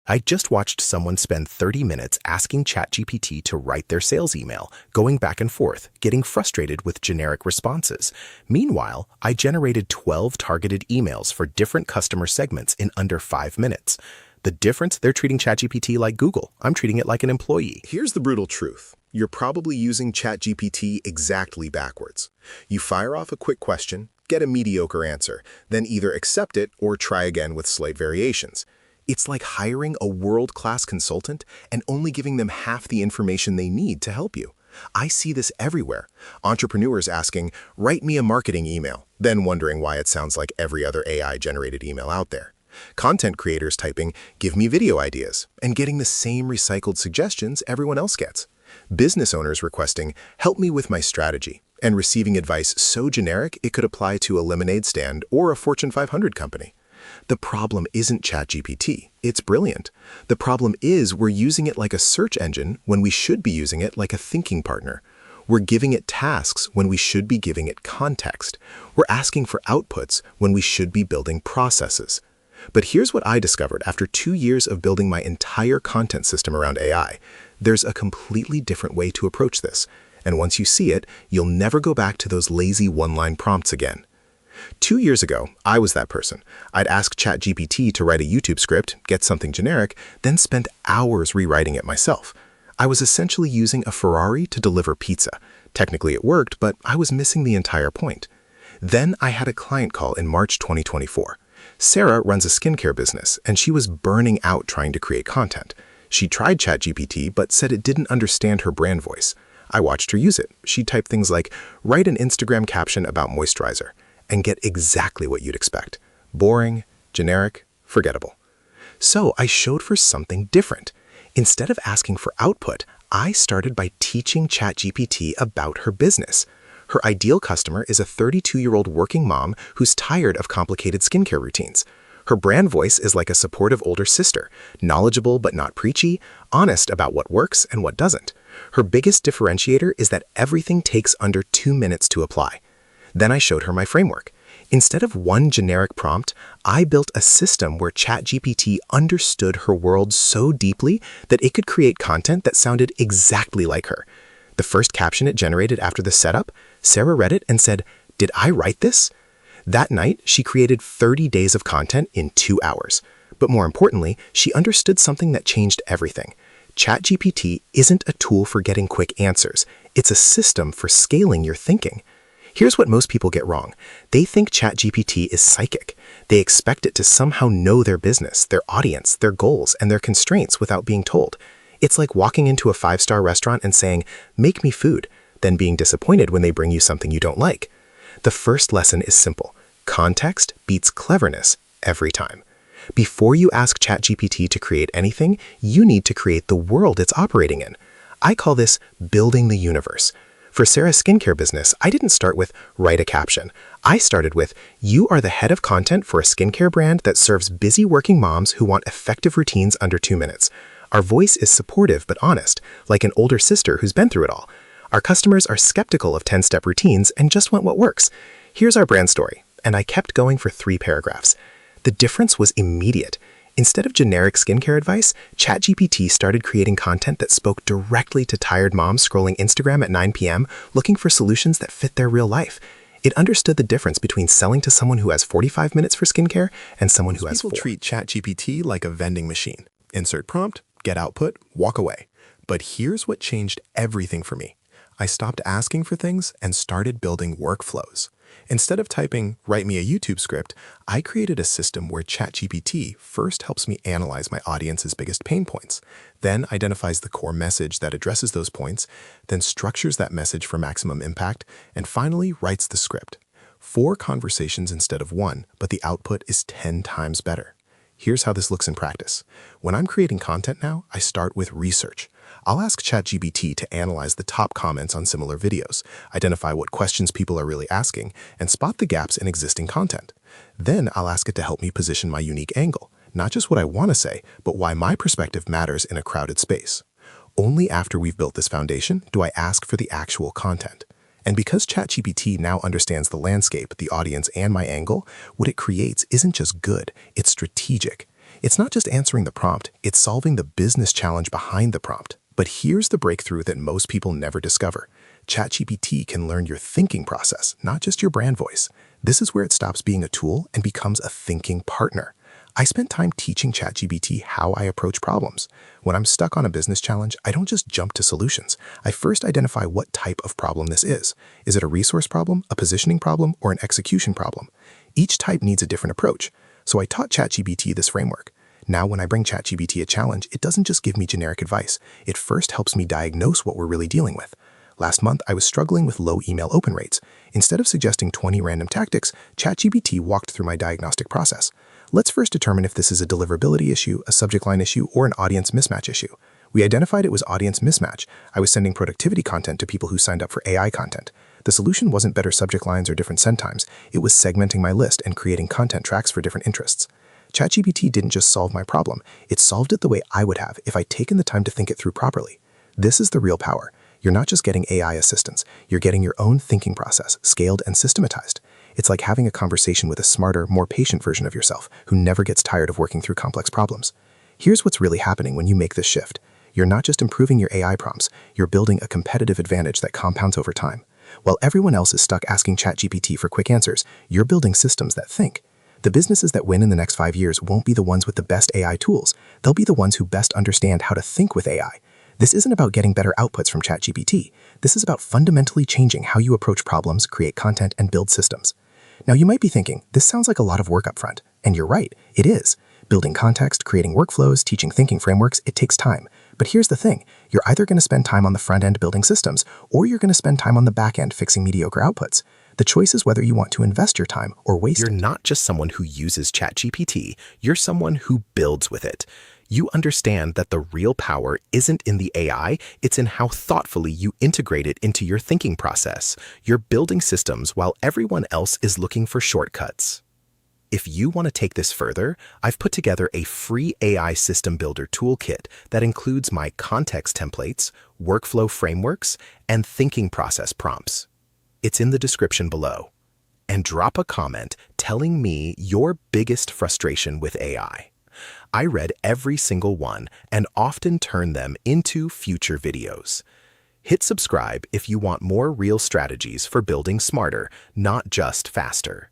I just watched someone spend 30 minutes asking ChatGPT to write their sales email, going back and forth, getting frustrated with generic responses. Meanwhile, I generated 12 targeted emails for different customer segments in under 5 minutes. The difference? They're treating ChatGPT like Google. I'm treating it like an employee. Here's the brutal truth. You're probably using ChatGPT exactly backwards. You fire off a quick question, get a mediocre answer, then either accept it or try again with slight variations. It's like hiring a world-class consultant and only giving them half the information they need to help you. I see this everywhere. Entrepreneurs asking, write me a marketing email, then wondering why it sounds like every other AI-generated email out there. Content creators typing, give me video ideas, and getting the same recycled suggestions everyone else gets. Business owners requesting, help me with my strategy, and receiving advice so generic it could apply to a lemonade stand or a Fortune 500 company. The problem isn't ChatGPT. It's brilliant. The problem is we're using it like a search engine when we should be using it like a thinking partner. We're giving it tasks when we should be giving it context. We're asking for outputs when we should be building processes. But here's what I discovered after 2 years of building my entire content system around AI. There's a completely different way to approach this. And once you see it, you'll never go back to those lazy one-line prompts again. 2 years ago, I was that person. I'd ask ChatGPT to write a YouTube script, get something generic, then spend hours rewriting it myself. I was essentially using a Ferrari to deliver pizza. Technically it worked, but I was missing the entire point. Then I had a client call in March 2024. Sarah runs a skincare business, and she was burning out trying to create content. She tried ChatGPT, but said it didn't understand her brand voice. I watched her use it. She typed things like, write an Instagram caption about moisturizer, and get exactly what you'd expect. Boring, generic, forgettable. So I showed for something different. Instead of asking for output, I started by teaching ChatGPT about her business. Her ideal customer is a 32-year-old working mom who's tired of complicated skincare routines. Her brand voice is like a supportive older sister, knowledgeable but not preachy, honest about what works and what doesn't. Her biggest differentiator is that everything takes under 2 minutes to apply. Then I showed her my framework. Instead of one generic prompt, I built a system where ChatGPT understood her world so deeply that it could create content that sounded exactly like her. The first caption it generated after the setup, Sarah read it and said, "Did I write this?" That night, she created 30 days of content in 2 hours. But more importantly, she understood something that changed everything. ChatGPT isn't a tool for getting quick answers. It's a system for scaling your thinking. Here's what most people get wrong. They think ChatGPT is psychic. They expect it to somehow know their business, their audience, their goals, and their constraints without being told. It's like walking into a 5-star restaurant and saying, "Make me food," then being disappointed when they bring you something you don't like. The first lesson is simple. Context beats cleverness every time. Before you ask ChatGPT to create anything, you need to create the world it's operating in. I call this building the universe. For Sarah's skincare business, I didn't start with write a caption. I started with, you are the head of content for a skincare brand that serves busy working moms who want effective routines under 2 minutes. Our voice is supportive but honest, like an older sister who's been through it all. Our customers are skeptical of 10-step routines and just want what works. Here's our brand story, and I kept going for 3 paragraphs. The difference was immediate. Instead of generic skincare advice, ChatGPT started creating content that spoke directly to tired moms scrolling Instagram at 9 p.m. looking for solutions that fit their real life. It understood the difference between selling to someone who has 45 minutes for skincare and someone who has 4. People treat ChatGPT like a vending machine. Insert prompt, get output, walk away. But here's what changed everything for me. I stopped asking for things and started building workflows. Instead of typing, write me a YouTube script, I created a system where ChatGPT first helps me analyze my audience's biggest pain points, then identifies the core message that addresses those points, then structures that message for maximum impact, and finally writes the script. 4 conversations instead of 1, but the output is 10 times better. Here's how this looks in practice. When I'm creating content now, I start with research. I'll ask ChatGPT to analyze the top comments on similar videos, identify what questions people are really asking, and spot the gaps in existing content. Then I'll ask it to help me position my unique angle, not just what I want to say, but why my perspective matters in a crowded space. Only after we've built this foundation do I ask for the actual content. And because ChatGPT now understands the landscape, the audience, and my angle, what it creates isn't just good, it's strategic. It's not just answering the prompt, it's solving the business challenge behind the prompt. But here's the breakthrough that most people never discover. ChatGPT can learn your thinking process, not just your brand voice. This is where it stops being a tool and becomes a thinking partner. I spent time teaching ChatGPT how I approach problems. When I'm stuck on a business challenge, I don't just jump to solutions. I first identify what type of problem this is. Is it a resource problem, a positioning problem, or an execution problem? Each type needs a different approach. So I taught ChatGPT this framework. Now when I bring ChatGPT a challenge, it doesn't just give me generic advice. It first helps me diagnose what we're really dealing with. Last month, I was struggling with low email open rates. Instead of suggesting 20 random tactics, ChatGPT walked through my diagnostic process. Let's first determine if this is a deliverability issue, a subject line issue, or an audience mismatch issue. We identified it was audience mismatch. I was sending productivity content to people who signed up for AI content. The solution wasn't better subject lines or different send times. It was segmenting my list and creating content tracks for different interests. ChatGPT didn't just solve my problem. It solved it the way I would have if I'd taken the time to think it through properly. This is the real power. You're not just getting AI assistance. You're getting your own thinking process, scaled and systematized. It's like having a conversation with a smarter, more patient version of yourself who never gets tired of working through complex problems. Here's what's really happening when you make this shift. You're not just improving your AI prompts, you're building a competitive advantage that compounds over time. While everyone else is stuck asking ChatGPT for quick answers, you're building systems that think. The businesses that win in the next 5 years won't be the ones with the best AI tools. They'll be the ones who best understand how to think with AI. This isn't about getting better outputs from ChatGPT. This is about fundamentally changing how you approach problems, create content, and build systems. Now you might be thinking, this sounds like a lot of work up front. And you're right, it is. Building context, creating workflows, teaching thinking frameworks, it takes time. But here's the thing, you're either going to spend time on the front end building systems, or you're going to spend time on the back end fixing mediocre outputs. The choice is whether you want to invest your time or waste it. You're not just someone who uses ChatGPT, you're someone who builds with it. You understand that the real power isn't in the AI, it's in how thoughtfully you integrate it into your thinking process. You're building systems while everyone else is looking for shortcuts. If you want to take this further, I've put together a free AI system builder toolkit that includes my context templates, workflow frameworks, and thinking process prompts. It's in the description below. And drop a comment telling me your biggest frustration with AI. I read every single one and often turn them into future videos. Hit subscribe if you want more real strategies for building smarter, not just faster.